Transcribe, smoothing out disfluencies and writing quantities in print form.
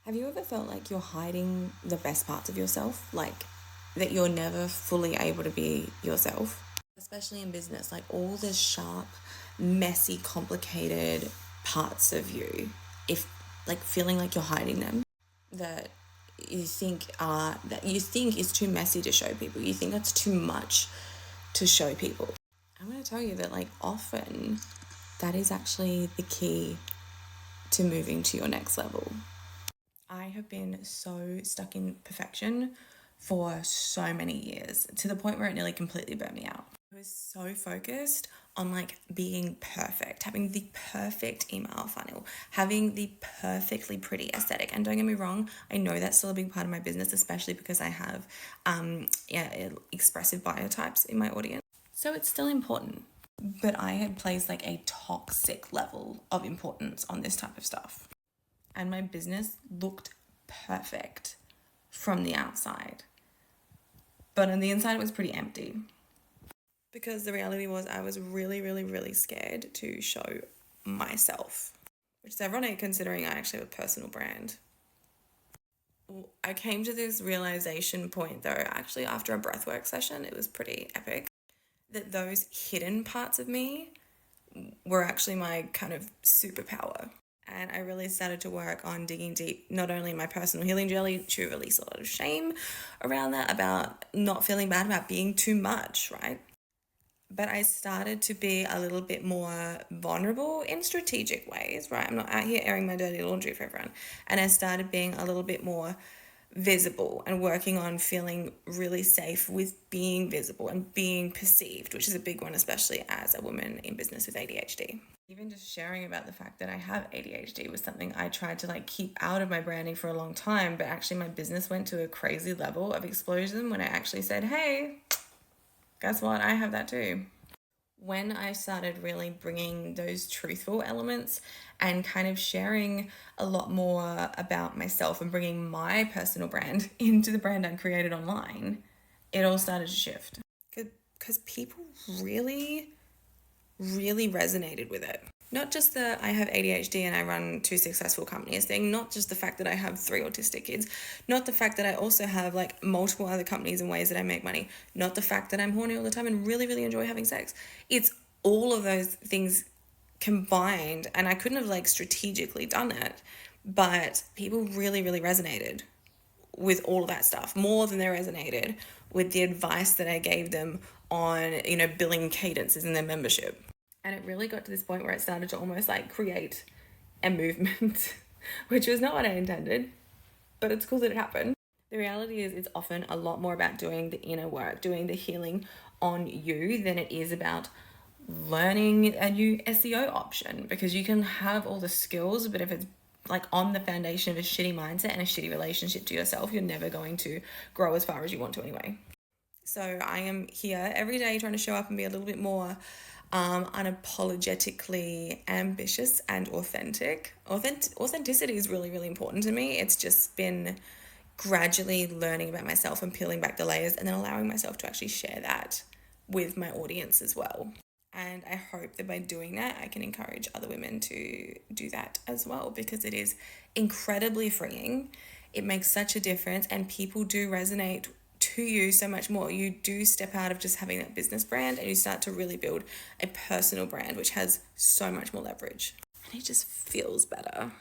Have you ever felt like you're hiding the best parts of yourself? Like that you're never fully able to be yourself? Especially in business, like all the sharp, messy, complicated parts of you, if like feeling like you're hiding them, that you think is too messy to show people. You think that's too much to show people. I'm going to tell you that like often that is actually the key to moving to your next level. I have been so stuck in perfection for so many years, to the point where it nearly completely burnt me out. I was so focused on like being perfect, having the perfect email funnel, having the perfectly pretty aesthetic. And don't get me wrong, I know that's still a big part of my business, especially because I have expressive biotypes in my audience. So it's still important. But I had placed like a toxic level of importance on this type of stuff. And my business looked perfect from the outside. But on the inside, it was pretty empty. Because the reality was I was really, really, really scared to show myself, which is ironic considering I actually have a personal brand. I came to this realization point though, actually after a breathwork session. It was pretty epic, that those hidden parts of me were actually my kind of superpower. And I really started to work on digging deep, not only in my personal healing journey to release a lot of shame around that, about not feeling bad about being too much, right? But I started to be a little bit more vulnerable in strategic ways, right? I'm not out here airing my dirty laundry for everyone. And I started being a little bit more visible and working on feeling really safe with being visible and being perceived, which is a big one, especially as a woman in business with ADHD. Even just sharing about the fact that I have ADHD was something I tried to like keep out of my branding for a long time, but actually my business went to a crazy level of explosion when I actually said, hey, guess what? I have that too. When I started really bringing those truthful elements and kind of sharing a lot more about myself and bringing my personal brand into the brand I created online, it all started to shift. Because people really, really resonated with it. Not just that I have ADHD and I run 2 successful companies thing, not just the fact that I have 3 autistic kids, not the fact that I also have like multiple other companies and ways that I make money, not the fact that I'm horny all the time and really, really enjoy having sex. It's all of those things combined, and I couldn't have like strategically done it, but people really, really resonated with all of that stuff more than they resonated with the advice that I gave them on, billing cadences in their membership. And it really got to this point where it started to almost like create a movement, which was not what I intended, but it's cool that it happened. The reality is it's often a lot more about doing the inner work, doing the healing on you, than it is about learning a new SEO option, because you can have all the skills, but if it's like on the foundation of a shitty mindset and a shitty relationship to yourself, you're never going to grow as far as you want to anyway. So I am here every day trying to show up and be a little bit more unapologetically ambitious and authentic. Authenticity is really, really important to me. It's just been gradually learning about myself and peeling back the layers and then allowing myself to actually share that with my audience as well. And I hope that by doing that, I can encourage other women to do that as well, because it is incredibly freeing. It makes such a difference, and people do resonate to you so much more. You do step out of just having that business brand and you start to really build a personal brand, which has so much more leverage. And it just feels better.